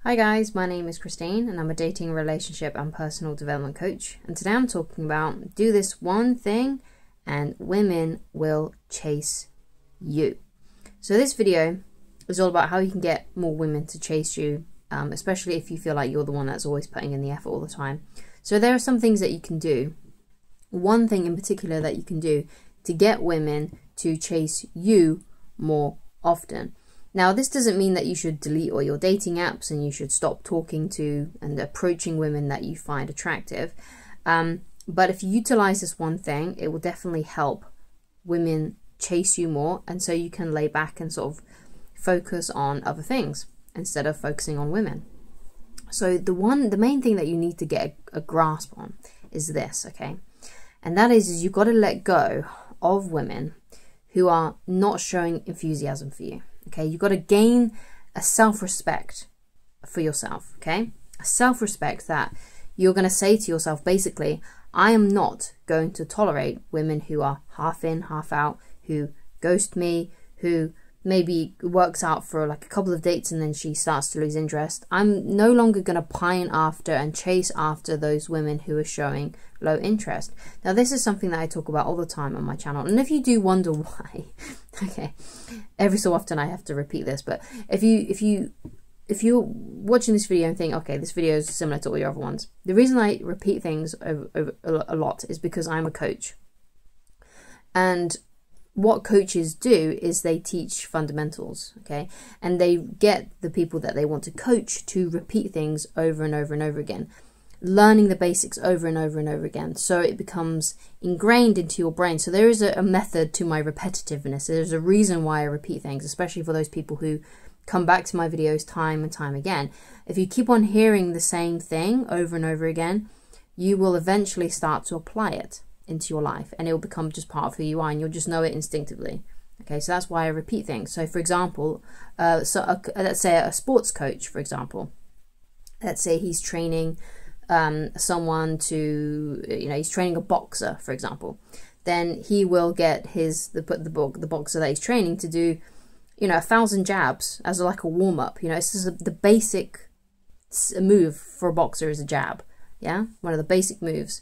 Hi guys, my name is Christine and I'm a dating, relationship and personal development coach, and today I'm talking about do this one thing and women will chase you. So this video is all about how you can get more women to chase you, especially if you feel like you're the one that's always putting in the effort all the time. So there are some things that you can do. One thing in particular that you can do to get women to chase you more often. Now, this doesn't mean that you should delete all your dating apps and you should stop talking to and approaching women that you find attractive. But if you utilize this one thing, it will definitely help women chase you more. And so you can lay back and sort of focus on other things instead of focusing on women. So the main thing that you need to get a grasp on is this, okay? And that is you've got to let go of women who are not showing enthusiasm for you. Okay, you've got to gain a self-respect for yourself, okay? A self-respect that you're going to say to yourself, basically, I am not going to tolerate women who are half in, half out, who ghost me, who maybe works out for like a couple of dates and then she starts to lose interest. I'm no longer going to pine after and chase after those women who are showing low interest. Now, this is something that I talk about all the time on my channel. And if you do wonder why, okay, every so often I have to repeat this, but if you're watching this video and think, okay, this video is similar to all your other ones, the reason I repeat things over a lot is because I'm a coach. And what coaches do is they teach fundamentals, okay? And they get the people that they want to coach to repeat things over and over and over again, learning the basics over and over and over again, so it becomes ingrained into your brain. So there is a method to my repetitiveness. There's a reason why I repeat things, especially for those people who come back to my videos time and time again. If you keep on hearing the same thing over and over again, you will eventually start to apply it into your life and it will become just part of who you are and you'll just know it instinctively. Okay, so that's why I repeat things. So for example, let's say a sports coach, for example, let's say he's training someone to, he's training a boxer, for example, then he will get the boxer that he's training to do 1,000 jabs as like a warm-up. It's just the basic move for a boxer is a jab. Yeah, one of the basic moves.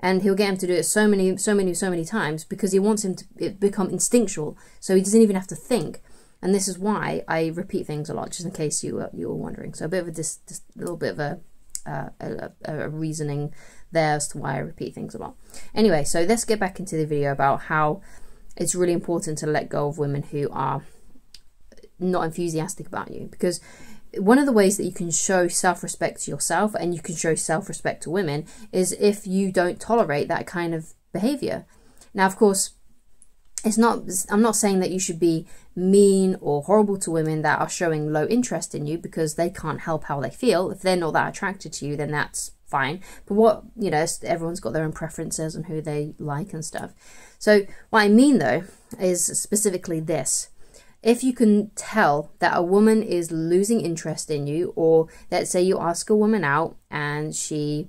And he'll get him to do it so many times because he wants him to become instinctual, so he doesn't even have to think. And this is why I repeat things a lot, just in case you were wondering. So a bit of a little bit of a reasoning there as to why I repeat things a lot. Anyway, so let's get back into the video about how it's really important to let go of women who are not enthusiastic about you, because one of the ways that you can show self-respect to yourself and you can show self-respect to women is if you don't tolerate that kind of behavior. Now, of course, I'm not saying that you should be mean or horrible to women that are showing low interest in you, because they can't help how they feel. If they're not that attracted to you, then that's fine. But everyone's got their own preferences and who they like and stuff. So what I mean though is specifically this. If you can tell that a woman is losing interest in you, or let's say you ask a woman out and she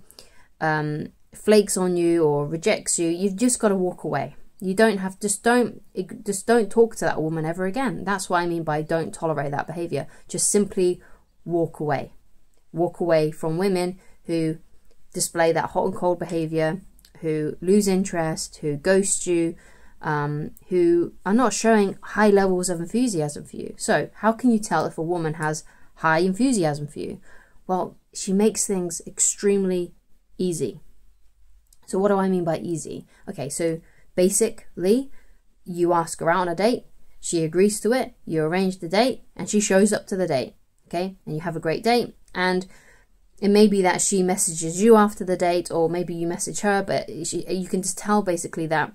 flakes on you or rejects you, you've just got to walk away. You don't have, just don't talk to that woman ever again. That's what I mean by don't tolerate that behavior. Just simply walk away. Walk away from women who display that hot and cold behavior, who lose interest, who ghost you, who are not showing high levels of enthusiasm for you. So how can you tell if a woman has high enthusiasm for you? Well, she makes things extremely easy. So what do I mean by easy? Okay, so basically you ask her out on a date, she agrees to it, you arrange the date, and she shows up to the date, okay? And you have a great date, and it may be that she messages you after the date, or maybe you message her, but you can just tell basically that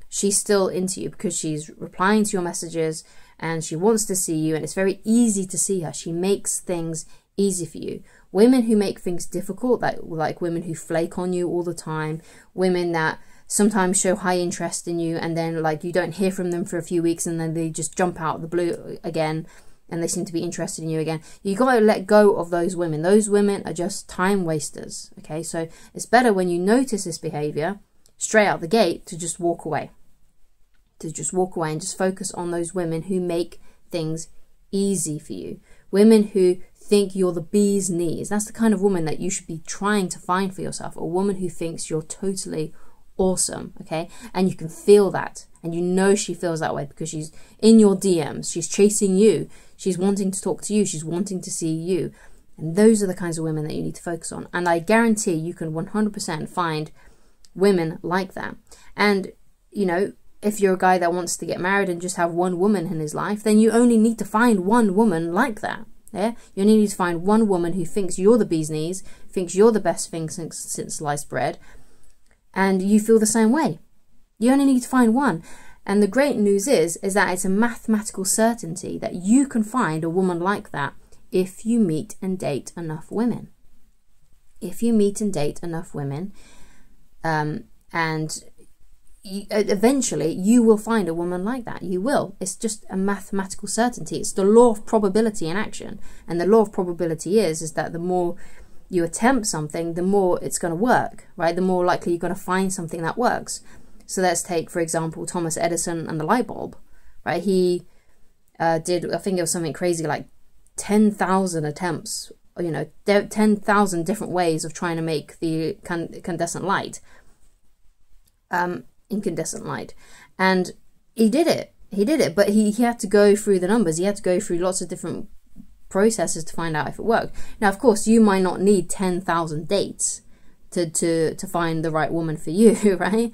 she's still into you because she's replying to your messages and she wants to see you, and it's very easy to see her. She makes things easy for you. Women who make things difficult, like women who flake on you all the time, women that sometimes show high interest in you and then like you don't hear from them for a few weeks and then they just jump out of the blue again and they seem to be interested in you again. You got to let go of those women. Those women are just time wasters, okay? So it's better when you notice this behavior straight out the gate to just walk away. To just walk away and just focus on those women who make things easy for you. Women who think you're the bee's knees. That's the kind of woman that you should be trying to find for yourself. A woman who thinks you're totally awesome, okay? And you can feel that. And you know she feels that way because she's in your DMs. She's chasing you. She's wanting to talk to you. She's wanting to see you. And those are the kinds of women that you need to focus on. And I guarantee you can 100% find women like that. And, you know, if you're a guy that wants to get married and just have one woman in his life, then you only need to find one woman like that. Yeah? You only need to find one woman who thinks you're the bee's knees, thinks you're the best thing since sliced bread, and you feel the same way. You only need to find one. And the great news is that it's a mathematical certainty that you can find a woman like that if you meet and date enough women. If you meet and date enough women, eventually you will find a woman like that. You will. It's just a mathematical certainty. It's the law of probability in action. And the law of probability is that the more you attempt something, the more it's going to work, right? The more likely you're going to find something that works. So let's take, for example, Thomas Edison and the light bulb, right? He did, I think it was something crazy like 10,000 attempts, you know, 10,000 different ways of trying to make the incandescent light. And he did it, but he had to go through the numbers. He had to go through lots of different processes to find out if it worked. Now, of course, you might not need 10,000 dates to find the right woman for you, right?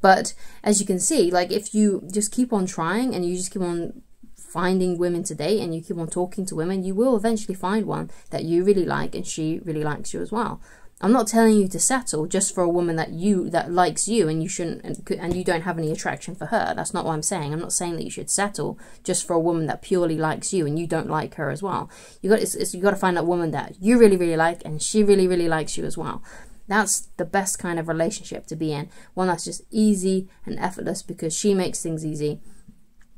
But as you can see, like, if you just keep on trying and you just keep on finding women to date and you keep on talking to women, you will eventually find one that you really like and she really likes you as well. I'm not telling you to settle just for a woman that likes you and you shouldn't, and you don't have any attraction for her. That's not what I'm saying. I'm not saying that you should settle just for a woman that purely likes you and you don't like her as well. You got to find that woman that you really, really like and she really, really likes you as well. That's the best kind of relationship to be in. One that's just easy and effortless because she makes things easy.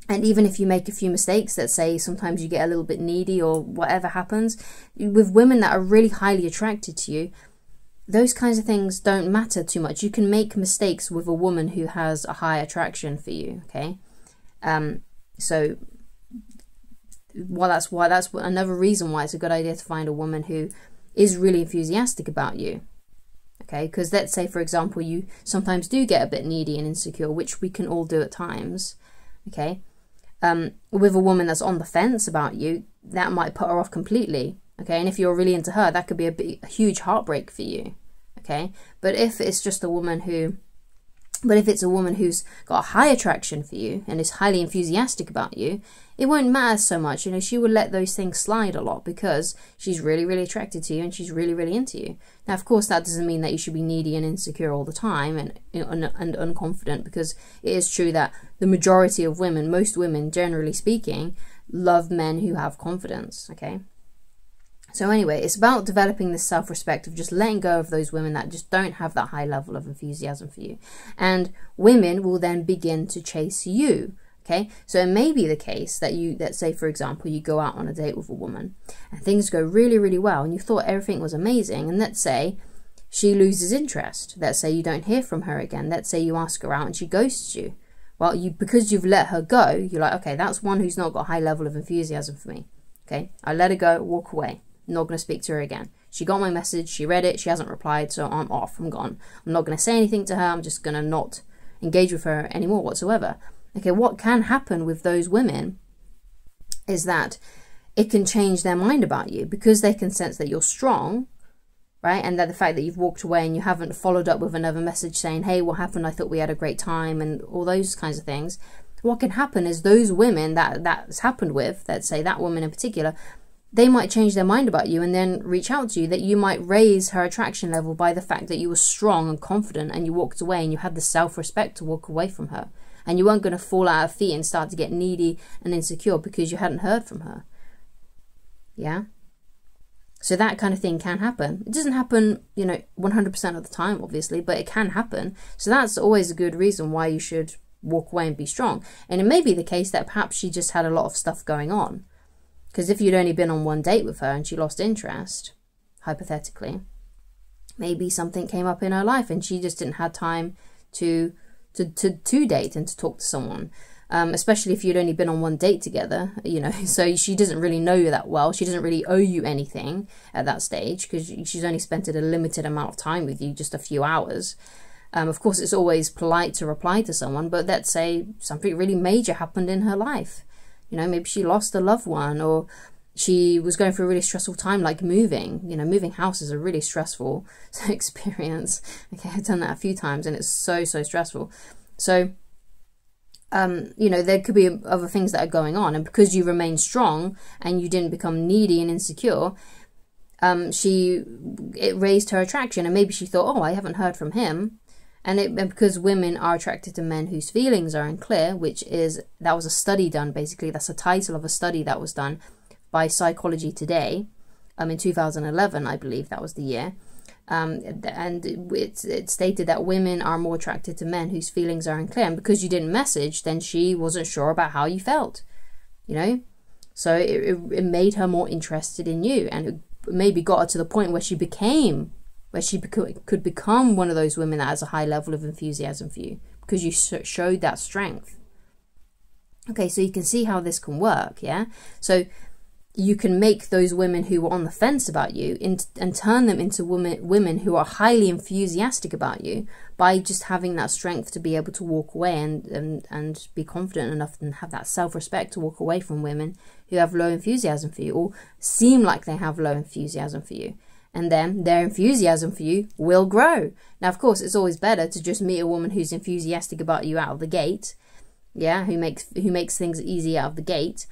And even if you make a few mistakes, let's say sometimes you get a little bit needy or whatever happens, with women that are really highly attracted to you, those kinds of things don't matter too much. You can make mistakes with a woman who has a high attraction for you, okay? So that's another reason why it's a good idea to find a woman who is really enthusiastic about you, okay? Because let's say, for example, you sometimes do get a bit needy and insecure, which we can all do at times, okay? With a woman that's on the fence about you, that might put her off completely, okay? And if you're really into her, that could be a huge heartbreak for you, okay? But if it's just a woman if it's a woman who's got a high attraction for you and is highly enthusiastic about you, it won't matter so much. You know, she will let those things slide a lot because she's really, really attracted to you and she's really, really into you. Now, of course, that doesn't mean that you should be needy and insecure all the time and unconfident, because it is true that the majority of women, most women, generally speaking, love men who have confidence, okay? So anyway, it's about developing this self-respect of just letting go of those women that just don't have that high level of enthusiasm for you. And women will then begin to chase you, okay? So it may be the case that let's say, for example, you go out on a date with a woman and things go really, really well and you thought everything was amazing, and let's say she loses interest. Let's say you don't hear from her again. Let's say you ask her out and she ghosts you. Well, because you've let her go, you're like, okay, that's one who's not got a high level of enthusiasm for me, okay? I let her go, walk away. Not going to speak to her again. She got my message, she read it, she hasn't replied, so I'm off, I'm gone. I'm not going to say anything to her, I'm just going to not engage with her anymore whatsoever. Okay, what can happen with those women is that it can change their mind about you because they can sense that you're strong, right? And that the fact that you've walked away and you haven't followed up with another message saying, hey, what happened? I thought we had a great time, and all those kinds of things. What can happen is those women that's happened with, let's say that woman in particular, they might change their mind about you and then reach out to you, that you might raise her attraction level by the fact that you were strong and confident and you walked away and you had the self-respect to walk away from her. And you weren't going to fall out of feet and start to get needy and insecure because you hadn't heard from her. Yeah? So that kind of thing can happen. It doesn't happen, 100% of the time, obviously, but it can happen. So that's always a good reason why you should walk away and be strong. And it may be the case that perhaps she just had a lot of stuff going on. Because if you'd only been on one date with her and she lost interest, hypothetically, maybe something came up in her life and she just didn't have time to date and to talk to someone. especially if you'd only been on one date together, you know, so she doesn't really know you that well. She doesn't really owe you anything at that stage because she's only spent a limited amount of time with you, just a few hours. Of course, it's always polite to reply to someone, but let's say something really major happened in her life. You know, maybe she lost a loved one, or she was going through a really stressful time, like moving. You know, moving house is a really stressful experience. Okay, I've done that a few times and it's so stressful. So, you know, there could be other things that are going on, and because you remain strong and you didn't become needy and insecure, it raised her attraction, and maybe she thought, oh, I haven't heard from him. And because women are attracted to men whose feelings are unclear, that was a study done, basically. That's the title of a study that was done by Psychology Today in 2011, I believe that was the year. And it stated that women are more attracted to men whose feelings are unclear. And because you didn't message, then she wasn't sure about how you felt, you know? So it made her more interested in you, and it maybe got her to the point where she could become one of those women that has a high level of enthusiasm for you because you showed that strength. Okay, so you can see how this can work, yeah? So you can make those women who were on the fence about you and turn them into women who are highly enthusiastic about you by just having that strength to be able to walk away and be confident enough and have that self-respect to walk away from women who have low enthusiasm for you or seem like they have low enthusiasm for you. And then their enthusiasm for you will grow. Now, of course, it's always better to just meet a woman who's enthusiastic about you out of the gate, yeah, who makes things easy out of the gate.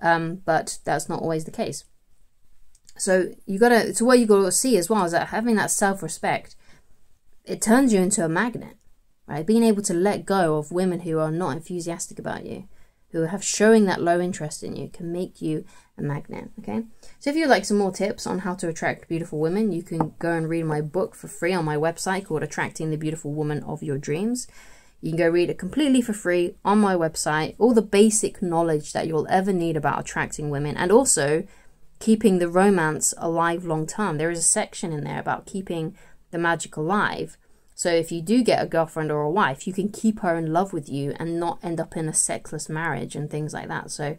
But that's not always the case. So what you gotta see as well is that having that self-respect, it turns you into a magnet, right? Being able to let go of women who are not enthusiastic about you, who have showing that low interest in you, can make you a magnet. Okay, so if you'd like some more tips on how to attract beautiful women, you can go and read my book for free on my website called Attracting the Beautiful Woman of Your Dreams. You can go read it completely for free on my website, all the basic knowledge that you'll ever need about attracting women and also keeping the romance alive long term. There is a section in there about keeping the magic alive. So if you do get a girlfriend or a wife, you can keep her in love with you and not end up in a sexless marriage and things like that. So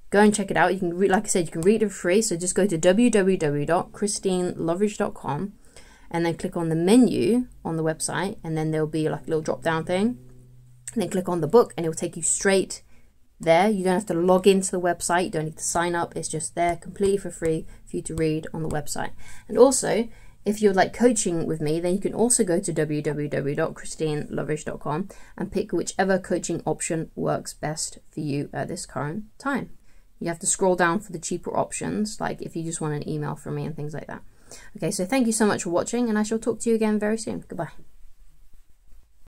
go and check it out. You can read, like I said, you can read it for free. So just go to www.christineloveridge.com and then click on the menu on the website, and then there'll be like a little drop down thing, and then click on the book and it will take you straight there. You don't have to log into the website, you don't need to sign up, it's just there completely for free for you to read on the website. And also, if you'd like coaching with me, then you can also go to www.christineloveridge.com and pick whichever coaching option works best for you at this current time. You have to scroll down for the cheaper options, like if you just want an email from me and things like that. Okay, so thank you so much for watching, and I shall talk to you again very soon. Goodbye.